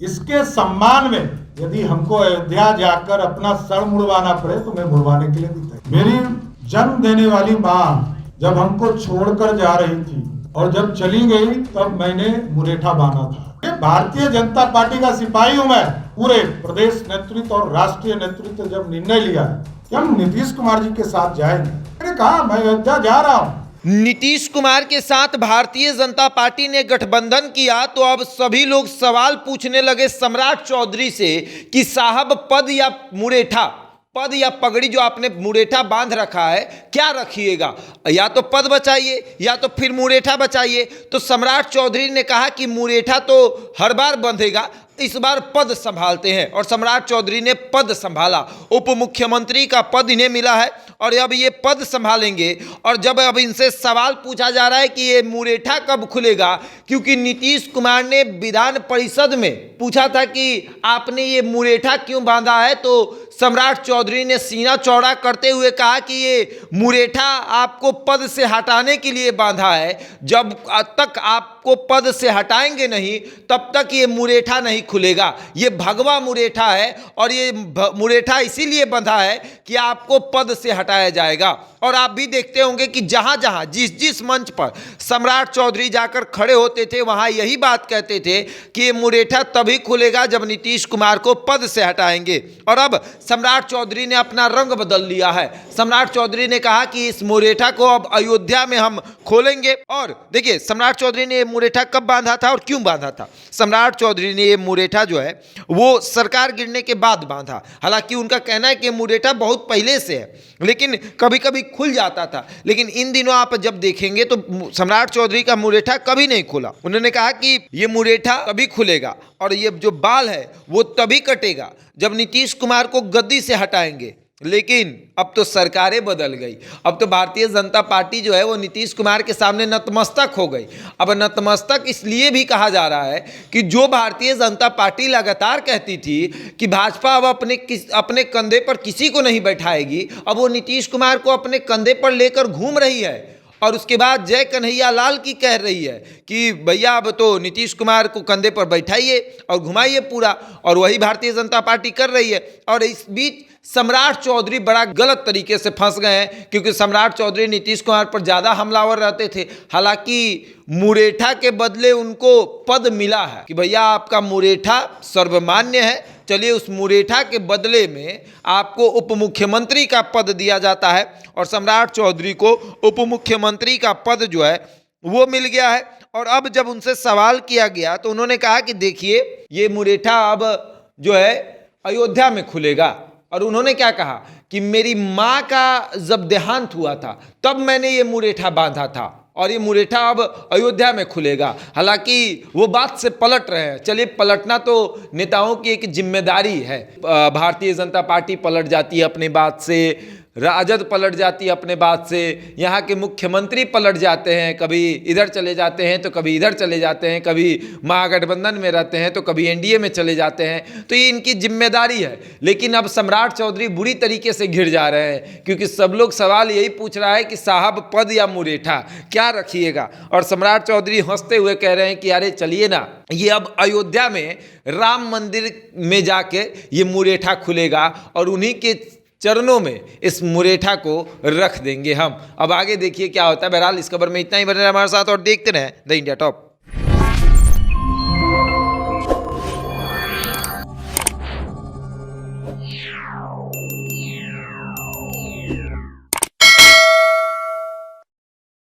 इसके सम्मान में यदि हमको अयोध्या जाकर अपना सर मुड़वाना पड़े तो मैं मुड़वाने के लिए भी तैयार। मेरी जन्म देने वाली माँ जब हमको छोड़कर जा रही थी और जब चली गई तब मैंने मुरेठा बांधा था। भारतीय जनता पार्टी का सिपाही हूं मैं। पूरे प्रदेश नेतृत्व और राष्ट्रीय नेतृत्व जब निर्णय लिया कि हम नीतीश कुमार जी के साथ जाएंगे, मैंने कहा मैं अयोध्या जा रहा हूं। नीतीश कुमार के साथ भारतीय जनता पार्टी ने गठबंधन किया तो अब सभी लोग सवाल पूछने लगे सम्राट चौधरी से कि साहब पद या मुरेठा, पद या पगड़ी जो आपने मुरेठा बांध रखा है क्या रखिएगा, या तो पद बचाइए या तो फिर मुरेठा बचाइए। तो सम्राट चौधरी ने कहा कि मुरेठा तो हर बार बंधेगा, इस बार पद संभालते हैं। और सम्राट चौधरी ने पद संभाला, उप मुख्यमंत्री का पद इन्हें मिला है और अब ये पद संभालेंगे। और जब अब इनसे सवाल पूछा जा रहा है कि ये मुरेठा कब खुलेगा, क्योंकि नीतीश कुमार ने विधान परिषद में पूछा था कि आपने ये मुरेठा क्यों बांधा है, तो सम्राट चौधरी ने सीना चौड़ा करते हुए कहा कि ये मुरेठा आपको पद से हटाने के लिए बांधा है, जब तक आपको पद से हटाएंगे नहीं तब तक ये मुरेठा नहीं खुलेगा। ये भगवा मुरेठा है और ये मुरेठा इसीलिए बंधा है कि आपको पद से हटाया जाएगा। और आप भी देखते होंगे कि जहां जहां जिस जिस मंच पर सम्राट चौधरी जाकर खड़े होते थे वहां यही बात कहते थे कि ये मुरेठा तभी खुलेगा जब नीतीश कुमार को पद से हटाएंगे। और अब सम्राट चौधरी ने अपना रंग बदल लिया है। सम्राट चौधरी ने कहा कि इस मुरेठा को अब अयोध्या में हम खोलेंगे। और देखिए सम्राट चौधरी ने ये मुरेठा कब बांधा था और क्यों बांधा था। सम्राट चौधरी ने ये मुरेठा जो है वो सरकार गिरने के बाद बांधा। हालांकि उनका कहना है कि मुरेठा बहुत पहले से है लेकिन कभी कभी खुल जाता था, लेकिन इन दिनों आप जब देखेंगे तो सम्राट चौधरी का मुरेठा कभी नहीं खुला। उन्होंने कहा कि ये मुरेठा तभी खुलेगा और ये जो बाल है वो तभी कटेगा जब नीतीश कुमार को गद्दी से हटाएंगे। लेकिन अब तो सरकारें बदल गई, अब तो भारतीय जनता पार्टी जो है वो नीतीश कुमार के सामने नतमस्तक हो गई। अब नतमस्तक इसलिए भी कहा जा रहा है कि जो भारतीय जनता पार्टी लगातार कहती थी कि भाजपा अब अपने कंधे पर किसी को नहीं बैठाएगी, अब वो नीतीश कुमार को अपने कंधे पर लेकर घूम रही है। और उसके बाद जय कन्हैया लाल की कह रही है कि भैया अब तो नीतीश कुमार को कंधे पर बैठाइए और घुमाइए पूरा, और वही भारतीय जनता पार्टी कर रही है। और इस बीच सम्राट चौधरी बड़ा गलत तरीके से फंस गए हैं, क्योंकि सम्राट चौधरी नीतीश कुमार पर ज़्यादा हमलावर रहते थे। हालांकि मुरेठा के बदले उनको पद मिला है कि भैया आपका मुरेठा सर्वमान्य है, चलिए उस मुरेठा के बदले में आपको उप मुख्यमंत्री का पद दिया जाता है। और सम्राट चौधरी को उप मुख्यमंत्री का पद जो है वो मिल गया है। और अब जब उनसे सवाल किया गया तो उन्होंने कहा कि देखिए ये मुरेठा अब जो है अयोध्या में खुलेगा। और उन्होंने क्या कहा कि मेरी माँ का जब देहांत हुआ था तब मैंने ये मुरेठा बांधा था और ये मुरेठा अब अयोध्या में खुलेगा। हालांकि वो बात से पलट रहे हैं। चलिए, पलटना तो नेताओं की एक जिम्मेदारी है। भारतीय जनता पार्टी पलट जाती है अपनी बात से, राजद पलट जाती है अपने बात से, यहाँ के मुख्यमंत्री पलट जाते हैं, कभी इधर चले जाते हैं तो कभी इधर चले जाते हैं, कभी महागठबंधन में रहते हैं तो कभी एनडीए में चले जाते हैं, तो ये इनकी जिम्मेदारी है। लेकिन अब सम्राट चौधरी बुरी तरीके से घिर जा रहे हैं, क्योंकि सब लोग सवाल यही पूछ रहा है कि साहब पद या मुरेठा क्या रखिएगा। और सम्राट चौधरी हंसते हुए कह रहे हैं कि अरे चलिए ना, ये अब अयोध्या में राम मंदिर में जाके ये मुरेठा खुलेगा और उन्हीं के चरणों में इस मुरेठा को रख देंगे हम। अब आगे देखिए क्या होता है। बहरहाल इस खबर में इतना ही। बने रहे हमारे साथ और देखते रहें द इंडिया टॉप।